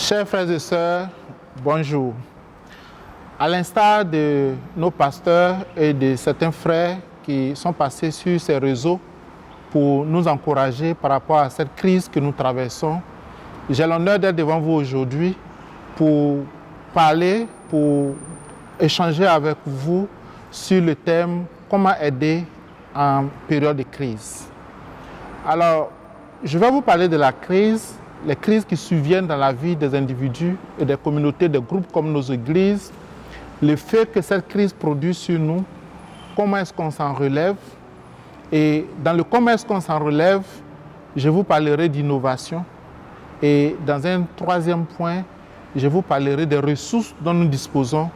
Chers frères et sœurs, bonjour. À l'instar de nos pasteurs et de certains frères qui sont passés sur ces réseaux pour nous encourager par rapport à cette crise que nous traversons, j'ai l'honneur d'être devant vous aujourd'hui pour parler, pour échanger avec vous sur le thème « Comment aider en période de crise ». Alors, je vais vous parler de la crise, les crises qui surviennent dans la vie des individus et des communautés, des groupes comme nos églises, l'effet que cette crise produit sur nous, comment est-ce qu'on s'en relève. Et dans le comment est-ce qu'on s'en relève, je vous parlerai d'innovation. Et dans un troisième point, je vous parlerai des ressources dont nous disposons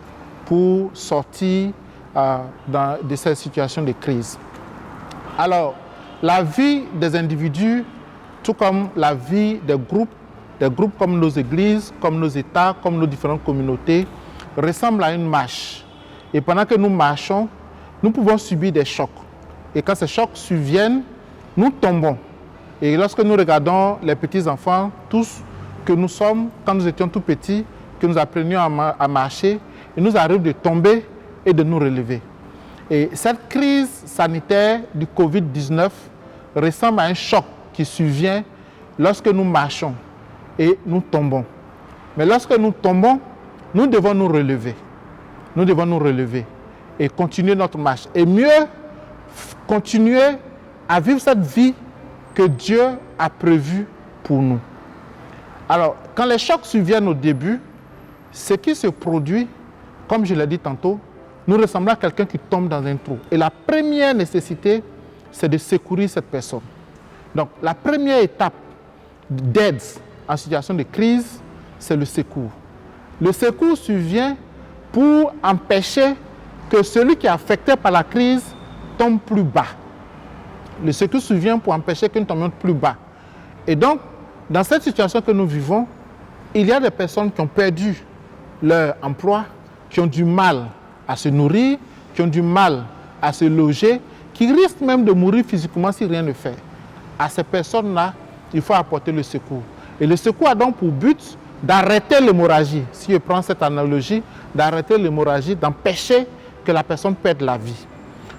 pour sortir de cette situation de crise. Alors, la vie des individus, tout comme la vie des groupes comme nos églises, comme nos États, comme nos différentes communautés, ressemble à une marche. Et pendant que nous marchons, nous pouvons subir des chocs. Et quand ces chocs surviennent, nous tombons. Et lorsque nous regardons les petits-enfants, tous que nous sommes, quand nous étions tout petits, que nous apprenions à marcher, il nous arrive de tomber et de nous relever. Et cette crise sanitaire du Covid-19 ressemble à un choc qui survient lorsque nous marchons et nous tombons. Mais lorsque nous tombons, nous devons nous relever. Nous devons nous relever et continuer notre marche. Et mieux, continuer à vivre cette vie que Dieu a prévue pour nous. Alors, quand les chocs surviennent au début, ce qui se produit, comme je l'ai dit tantôt, nous ressemblons à quelqu'un qui tombe dans un trou. Et la première nécessité, c'est de secourir cette personne. Donc, la première étape d'aide en situation de crise, c'est le secours. Le secours survient pour empêcher que celui qui est affecté par la crise tombe plus bas. Le secours survient pour empêcher que nous tombions plus bas. Et donc, dans cette situation que nous vivons, il y a des personnes qui ont perdu leur emploi, qui ont du mal à se nourrir, qui ont du mal à se loger, qui risquent même de mourir physiquement si rien ne fait. À ces personnes-là, il faut apporter le secours. Et le secours a donc pour but d'arrêter l'hémorragie. Si je prends cette analogie, d'arrêter l'hémorragie, d'empêcher que la personne perde la vie.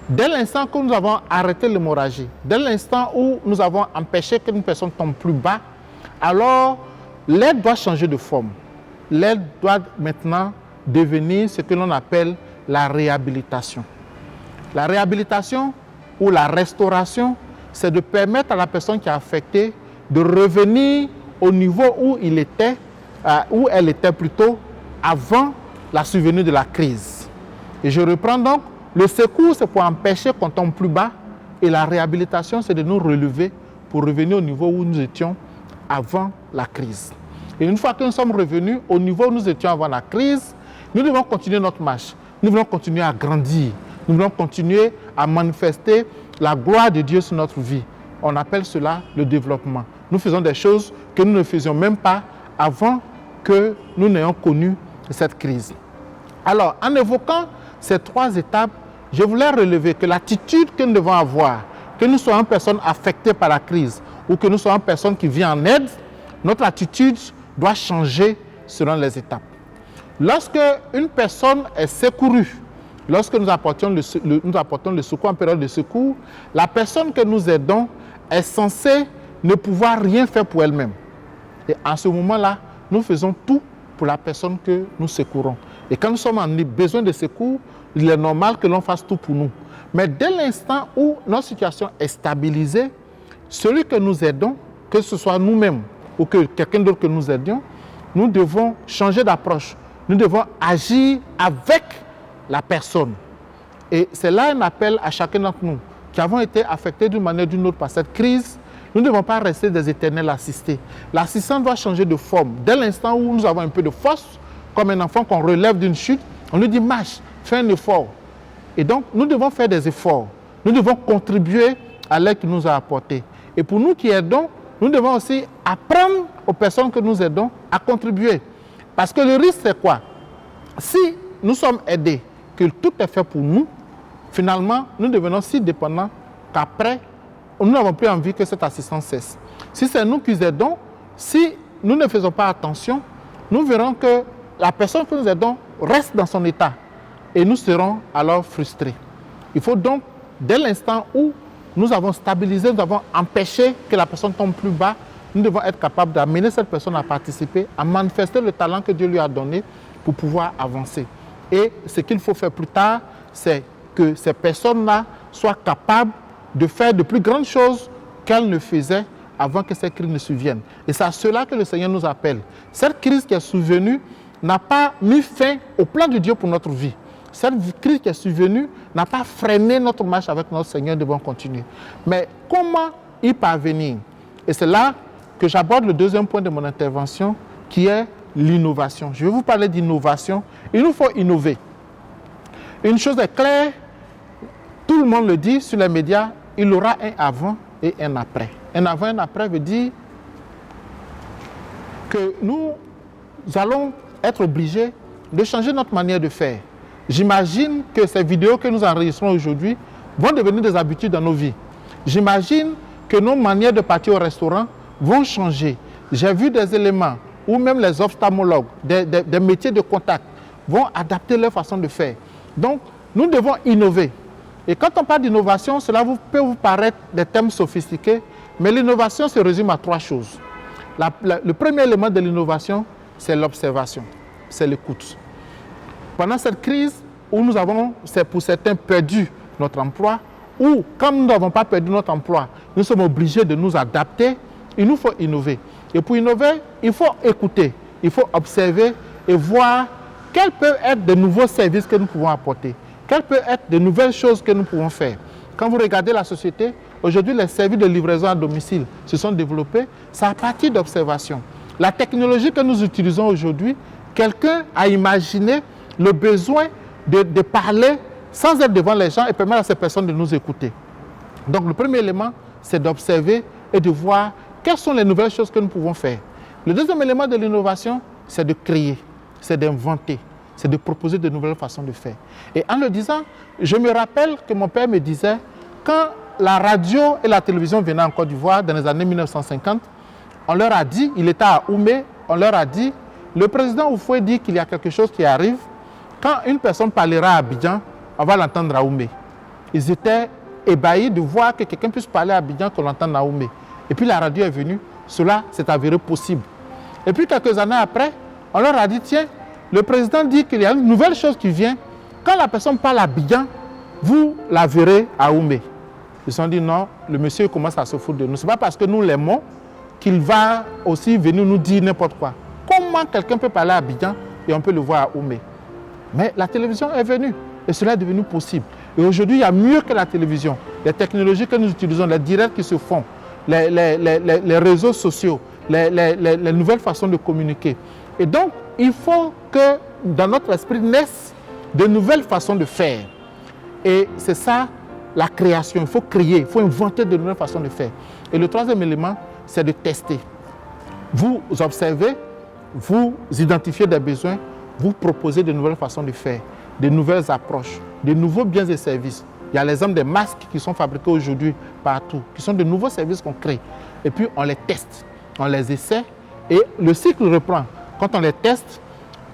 Dès l'instant que nous avons arrêté l'hémorragie, dès l'instant où nous avons empêché qu'une personne tombe plus bas, alors l'aide doit changer de forme. L'aide doit maintenant devenir ce que l'on appelle la réhabilitation. La réhabilitation ou la restauration, c'est de permettre à la personne qui est affectée de revenir au niveau où elle était plutôt avant la survenue de la crise. Et je reprends donc, le secours c'est pour empêcher qu'on tombe plus bas et la réhabilitation c'est de nous relever pour revenir au niveau où nous étions avant la crise. Et une fois que nous sommes revenus au niveau où nous étions avant la crise, nous devons continuer notre marche, nous devons continuer à grandir, nous devons continuer à manifester la gloire de Dieu sur notre vie. On appelle cela le développement. Nous faisons des choses que nous ne faisions même pas avant que nous n'ayons connu cette crise. Alors, en évoquant ces trois étapes, je voulais relever que l'attitude que nous devons avoir, que nous soyons personnes affectées par la crise ou que nous soyons personnes qui viennent en aide, notre attitude doit changer selon les étapes. Lorsque une personne est secourue, lorsque nous apportons le secours en période de secours, la personne que nous aidons est censée ne pouvoir rien faire pour elle-même. Et en ce moment-là, nous faisons tout pour la personne que nous secourons. Et quand nous sommes en besoin de secours, il est normal que l'on fasse tout pour nous. Mais dès l'instant où notre situation est stabilisée, celui que nous aidons, que ce soit nous-mêmes ou que quelqu'un d'autre que nous aidions, nous devons changer d'approche. Nous devons agir avec la personne. Et c'est là un appel à chacun d'entre nous qui avons été affectés d'une manière ou d'une autre par cette crise. Nous ne devons pas rester des éternels assistés. L'assistant doit changer de forme. Dès l'instant où nous avons un peu de force, comme un enfant qu'on relève d'une chute, on lui dit marche, fais un effort. Et donc, nous devons faire des efforts. Nous devons contribuer à l'aide qu'il nous a apportée. Et pour nous qui aidons, nous devons aussi apprendre aux personnes que nous aidons à contribuer. Parce que le risque, c'est quoi? Si nous sommes aidés, que tout est fait pour nous, finalement, nous devenons si dépendants qu'après, nous n'avons plus envie que cette assistance cesse. Si c'est nous qui aidons, si nous ne faisons pas attention, nous verrons que la personne que nous aidons reste dans son état et nous serons alors frustrés. Il faut donc, dès l'instant où nous avons stabilisé, nous avons empêché que la personne tombe plus bas, nous devons être capables d'amener cette personne à participer, à manifester le talent que Dieu lui a donné pour pouvoir avancer. Et ce qu'il faut faire plus tard, c'est que ces personnes-là soient capables de faire de plus grandes choses qu'elles ne faisaient avant que cette crise ne survienne. Et c'est à cela que le Seigneur nous appelle. Cette crise qui est survenue n'a pas mis fin au plan de Dieu pour notre vie. Cette crise qui est survenue n'a pas freiné notre marche avec notre Seigneur, nous devons continuer. Mais comment y parvenir? Et c'est là que j'aborde le deuxième point de mon intervention, qui est l'innovation. Je vais vous parler d'innovation. Il nous faut innover. Une chose est claire, tout le monde le dit sur les médias, il y aura un avant et un après. Un avant et un après veut dire que nous allons être obligés de changer notre manière de faire. J'imagine que ces vidéos que nous enregistrons aujourd'hui vont devenir des habitudes dans nos vies. J'imagine que nos manières de partir au restaurant vont changer. J'ai vu des éléments où même les ophtalmologues, des métiers de contact vont adapter leur façon de faire. Donc, nous devons innover. Et quand on parle d'innovation, cela peut vous paraître des thèmes sophistiqués, mais l'innovation se résume à trois choses. Le premier élément de l'innovation, c'est l'observation, c'est l'écoute. Pendant cette crise où nous avons, pour certains, perdu notre emploi, ou quand nous n'avons pas perdu notre emploi, nous sommes obligés de nous adapter, il nous faut innover. Et pour innover, il faut écouter, il faut observer et voir quels peuvent être de nouveaux services que nous pouvons apporter, quelles peuvent être de nouvelles choses que nous pouvons faire. Quand vous regardez la société, aujourd'hui, les services de livraison à domicile se sont développés, c'est à partir d'observation. La technologie que nous utilisons aujourd'hui, quelqu'un a imaginé le besoin de parler sans être devant les gens et permettre à ces personnes de nous écouter. Donc le premier élément, c'est d'observer et de voir quelles sont les nouvelles choses que nous pouvons faire. Le deuxième élément de l'innovation, c'est de créer, c'est d'inventer, c'est de proposer de nouvelles façons de faire. Et en le disant, je me rappelle que mon père me disait, quand la radio et la télévision venaient en Côte d'Ivoire dans les années 1950, on leur a dit, il était à Oumé, on leur a dit, le président Houphouët dit qu'il y a quelque chose qui arrive. Quand une personne parlera à Abidjan, on va l'entendre à Oumé. Ils étaient ébahis de voir que quelqu'un puisse parler à Abidjan, qu'on l'entende à Oumé. Et puis la radio est venue, cela s'est avéré possible. Et puis quelques années après, on leur a dit, tiens, le président dit qu'il y a une nouvelle chose qui vient. Quand la personne parle à Abidjan, vous la verrez à Oumé. Ils se sont dit, non, le monsieur commence à se foutre de nous. Ce n'est pas parce que nous l'aimons qu'il va aussi venir nous dire n'importe quoi. Comment quelqu'un peut parler à Abidjan et on peut le voir à Oumé? Mais la télévision est venue et cela est devenu possible. Et aujourd'hui, il y a mieux que la télévision. Les technologies que nous utilisons, les directs qui se font, les réseaux sociaux, les nouvelles façons de communiquer. Et donc, il faut que dans notre esprit naissent de nouvelles façons de faire. Et c'est ça la création. Il faut créer, il faut inventer de nouvelles façons de faire. Et le troisième élément, c'est de tester. Vous observez, vous identifiez des besoins, vous proposez de nouvelles façons de faire, de nouvelles approches, de nouveaux biens et services. Il y a l'exemple des masques qui sont fabriqués aujourd'hui partout, qui sont de nouveaux services qu'on crée. Et puis on les teste, on les essaie et le cycle reprend. Quand on les teste,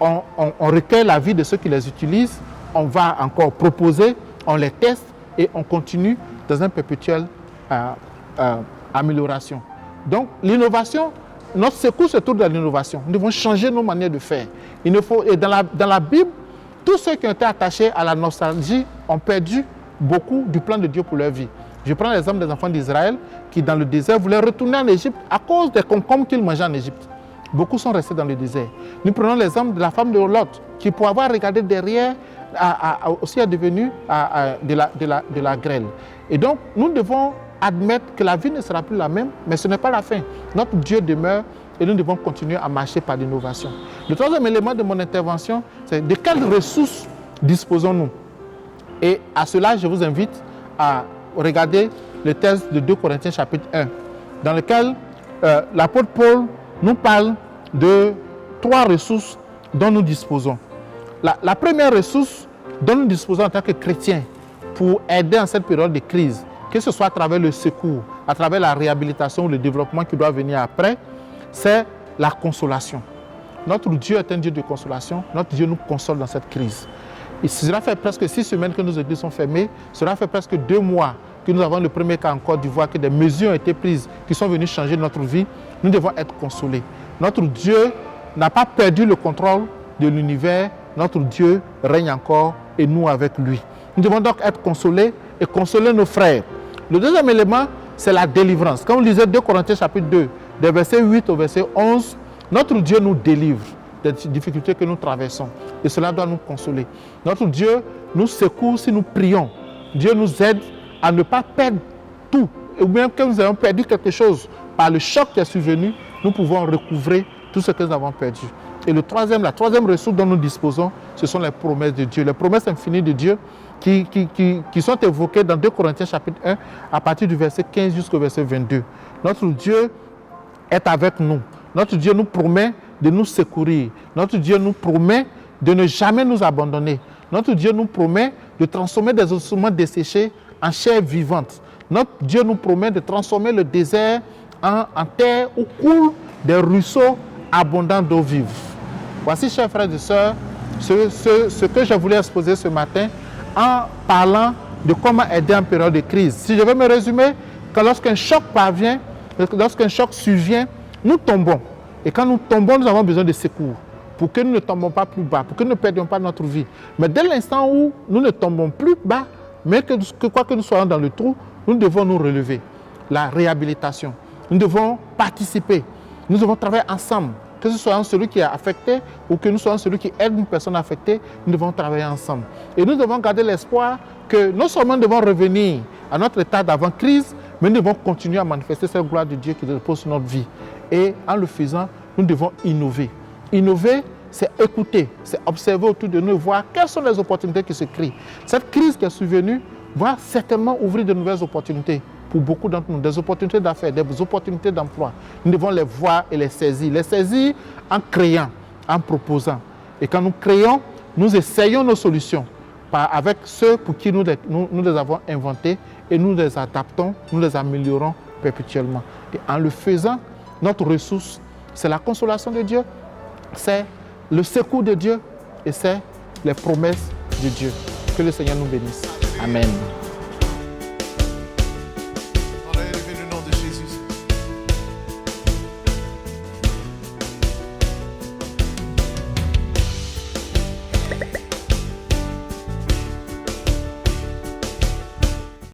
on recueille l'avis de ceux qui les utilisent, on va encore proposer, on les teste et on continue dans une perpétuelle amélioration. Donc l'innovation, notre secours se tourne dans l'innovation. Nous devons changer nos manières de faire. Et dans la Bible, tous ceux qui ont été attachés à la nostalgie ont perdu beaucoup du plan de Dieu pour leur vie. Je prends l'exemple des enfants d'Israël qui, dans le désert, voulaient retourner en Égypte à cause des concombres qu'ils mangeaient en Égypte. Beaucoup sont restés dans le désert. Nous prenons l'exemple de la femme de Lot, qui, pour avoir regardé derrière, aussi est devenue de la grêle. Et donc, nous devons admettre que la vie ne sera plus la même, mais ce n'est pas la fin. Notre Dieu demeure et nous devons continuer à marcher par l'innovation. Le troisième élément de mon intervention, c'est de quelles ressources disposons-nous? Et à cela, je vous invite à regarder le texte de 2 Corinthiens chapitre 1, dans lequel l'apôtre Paul nous parle de 3 ressources dont nous disposons. La première ressource dont nous disposons en tant que chrétiens pour aider en cette période de crise, que ce soit à travers le secours, à travers la réhabilitation ou le développement qui doit venir après, c'est la consolation. Notre Dieu est un Dieu de consolation. Notre Dieu nous console dans cette crise. Et cela fait presque 6 semaines que nos églises sont fermées. Cela fait presque 2 mois que nous avons le premier cas en Côte d'Ivoire, que des mesures ont été prises qui sont venues changer notre vie. Nous devons être consolés. Notre Dieu n'a pas perdu le contrôle de l'univers. Notre Dieu règne encore et nous avec lui. Nous devons donc être consolés et consoler nos frères. Le deuxième élément, c'est la délivrance. Quand on lisait 2 Corinthiens chapitre 2, des versets 8 au verset 11, notre Dieu nous délivre des difficultés que nous traversons. Et cela doit nous consoler. Notre Dieu nous secoue si nous prions. Dieu nous aide à ne pas perdre tout. Ou bien que nous ayons perdu quelque chose par le choc qui est survenu, nous pouvons recouvrer tout ce que nous avons perdu. Et la troisième ressource dont nous disposons, ce sont les promesses de Dieu. Les promesses infinies de Dieu qui sont évoquées dans 2 Corinthiens chapitre 1 à partir du verset 15 jusqu'au verset 22. Notre Dieu est avec nous. Notre Dieu nous promet de nous secourir. Notre Dieu nous promet de ne jamais nous abandonner. Notre Dieu nous promet de transformer des ossements desséchés en chair vivante. Notre Dieu nous promet de transformer le désert en terre où coulent des ruisseaux abondants d'eau vive. Voici, chers frères et sœurs, ce que je voulais exposer ce matin en parlant de comment aider en période de crise. Si je vais me résumer, que lorsqu'un choc parvient, lorsqu'un choc survient, nous tombons. Et quand nous tombons, nous avons besoin de secours pour que nous ne tombons pas plus bas, pour que nous ne perdions pas notre vie. Mais dès l'instant où nous ne tombons plus bas, mais que quoi que nous soyons dans le trou, nous devons nous relever. La réhabilitation. Nous devons participer. Nous devons travailler ensemble. Que ce soit celui qui est affecté ou que nous soyons celui qui aide une personne affectée, nous devons travailler ensemble. Et nous devons garder l'espoir que non seulement nous devons revenir à notre état d'avant-crise, mais nous devons continuer à manifester cette gloire de Dieu qui repose sur notre vie. Et en le faisant, nous devons innover. Innover, c'est écouter, c'est observer autour de nous et voir quelles sont les opportunités qui se créent. Cette crise qui est survenue va certainement ouvrir de nouvelles opportunités pour beaucoup d'entre nous, des opportunités d'affaires, des opportunités d'emploi. Nous devons les voir et les saisir en créant, en proposant. Et quand nous créons, nous essayons nos solutions avec ceux pour qui nous les avons inventés et nous les adaptons, nous les améliorons perpétuellement. Et en le faisant, notre ressource, c'est la consolation de Dieu, c'est le secours de Dieu et c'est les promesses de Dieu. Que le Seigneur nous bénisse. Amen.